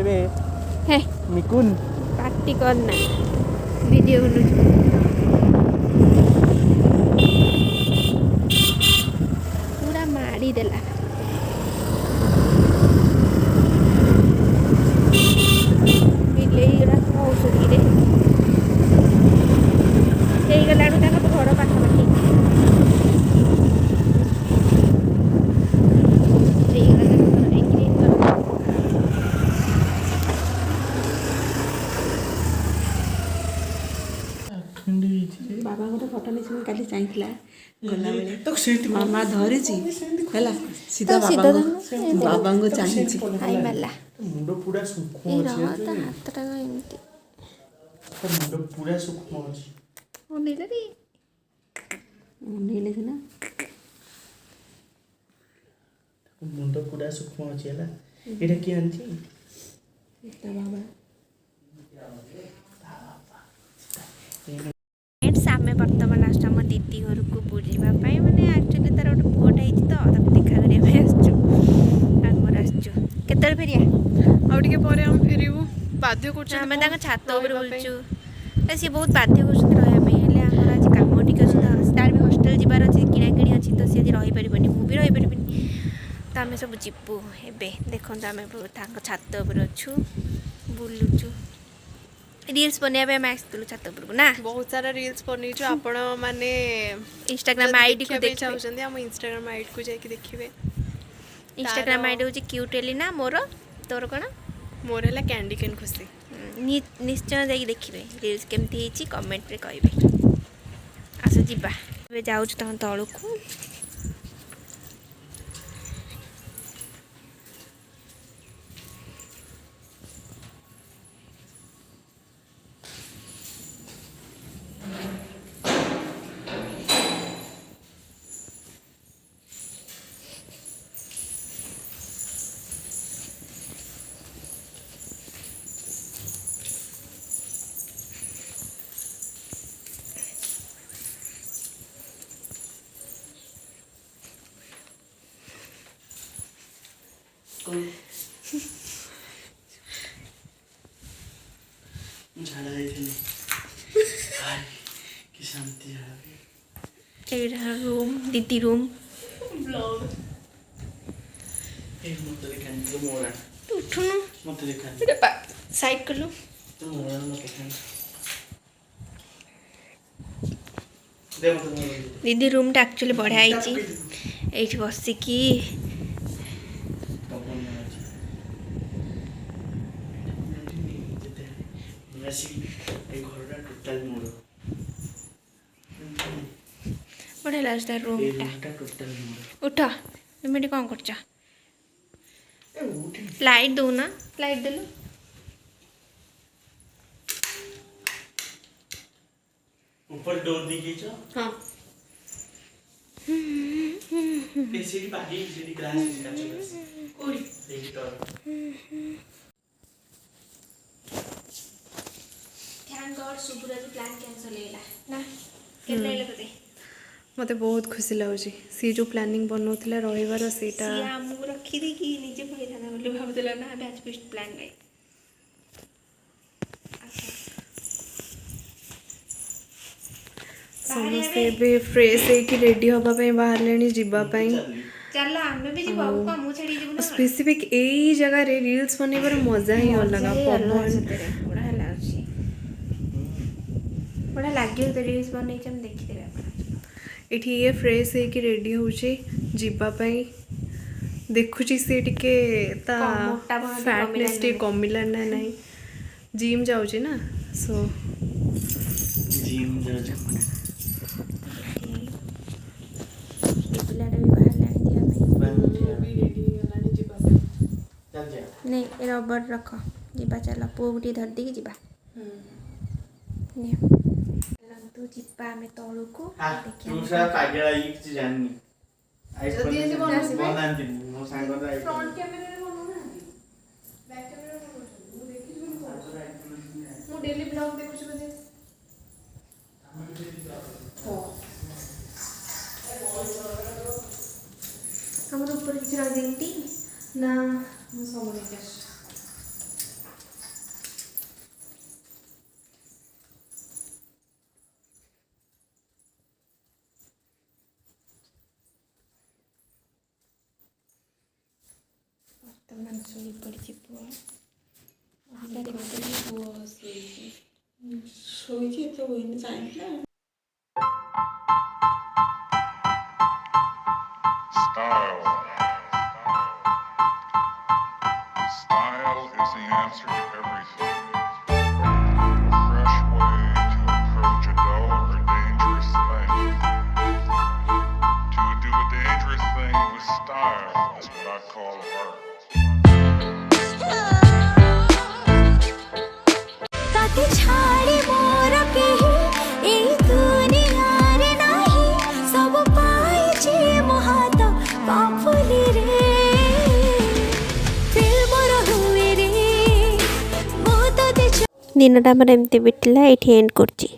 देबे हे मिकुन पार्टी करना वीडियो बनू पूरा मारी देला बिलेईरा औषधि रे ହେଇଗଲାଠୁ ତାଙ୍କ ଘର ପାଖାପାଖି ହେଇଗଲା ତାଙ୍କ ଘର ଯାଇକିରି बाबा गोटे फटो नहीं काली चाहिए गला बेले मामा धरिची है सीधा बाबा को चाहिए हाई मारला मुंड पूरा सूक्ष्म ए अछि रह ता हातटा एमती मुंड पूरा सूक्ष्म अछि ଅନେଇଲା ରେ नीले ना मुंड पूरा सूक्ष्म अछि हला एटा की आनछि बाबा फ्रेंड्स आमे वर्तमान आसु आम दीदी घर को बुझापी मैंने एक्चुअली तार गोटे पुआटा होती तो देखा करने आसमर आसचु केत फेरिया आम फेरबू बाध्य आम छात उपर बुलचु सी बहुत बाध्य कर आज कम टी अच्छी तार भी हस्टेल जबार अच्छे किणाकिणी अच्छी तो सी आज रहीपर मुझे रहीपर तो आम सब जीवु एवं देखो आम छात उपर अच्छु बुलुचु रील्स बनवाई आम आसलु छात उपरको ना बहुत सारा रील्स बनईचु आपण माने इंस्टाग्राम आईडी को देख चाहते हम इंस्टाग्राम आईडी को जाके देखिए इंस्टाग्राम आईडी हूँ क्यूट एलिना मोर तोर कौन मोर है कैंडी कैन खुशी निश्चय जाकि देखिए रील्स केमती कमेंट रे कहिबे आस जीवा जाऊँ तुम तलू को झाड़ा देथिले हाय की शांति झाड़ा एटा रूम दीदी रूम ब्लॉग एक मत देखा तो मोरा तू उठुनु मत देखा साइड कर लो तो मोरा मत देखा दे मत मोरा दीदी रूम टा एक्चुअली बढ़िया आई एठी बसिकी बढ़िया लगता रूम टा उठ तुम ये कौन कर लाइट दो ना लाइट देलु ऊपर डोर दी गई हाँ एसीडी बाकी एसीडी ग्लास काचो कोडी देखितो थैंक गॉड सुबुराज प्लान कैंसिल हैला ना केते हैला तते मते बहुत खुशी लगुच सी जो प्लानिंग बनौला रहीबार सेटा सी हमको रखी दे कि निजे पइला ना बोली भाबुतला ना बैच फिस्ट प्लान रे समस्ते भी फ्रेश है रेडी होगा बाहर लेनी जीवाई चल आमे भी जीवा को मु छड़ी जीवना स्पेसिफिक एई जगह रे रील्स बनैबार मजा ही अलग पवन बड़ा हला अछि बड़ा लागियो तो रील्स बनै हम देखि देबे अपन एठी ये फ्रेश है कि रेडी होचे जीवाई देखुची से टिके ता मोटा भाग फैटनेस टे कमिला ना नहीं जिम जाउची ना सो जिम जाउची नहीं रबर रख जीवा चल पुआ गोटे धर दी जीवा तू जीवा आम तलू को दूसरा पागल आई किछ जाननी जल्दी जल्दी बनांती मो सांग फ्रंट कैमरा रे बनौ ना बैक कैमरा रे बनौ मु देखि मु डेली ब्लॉग देखु छ बजे हमर ऊपर किछ रह देंती ना मु समझ गई ଶୋଇପଡ଼ିଛି ପୁଅ। ପୁଅ ଶୋଇଛି ଏତେ ହୋଇନି ଚାହିଁଥିଲା। Style is the answer to everything. A fresh way to approach a dull or dangerous thing. To do a dangerous thing with style is what I call art. ताते छाड़ी मोर केही ए दुनिया रे नाही सब पाई जे मोहात पापुली रे फिल्म रहुए रे मो तो दे दिनटा आमर एमती बितला ये एंड करची।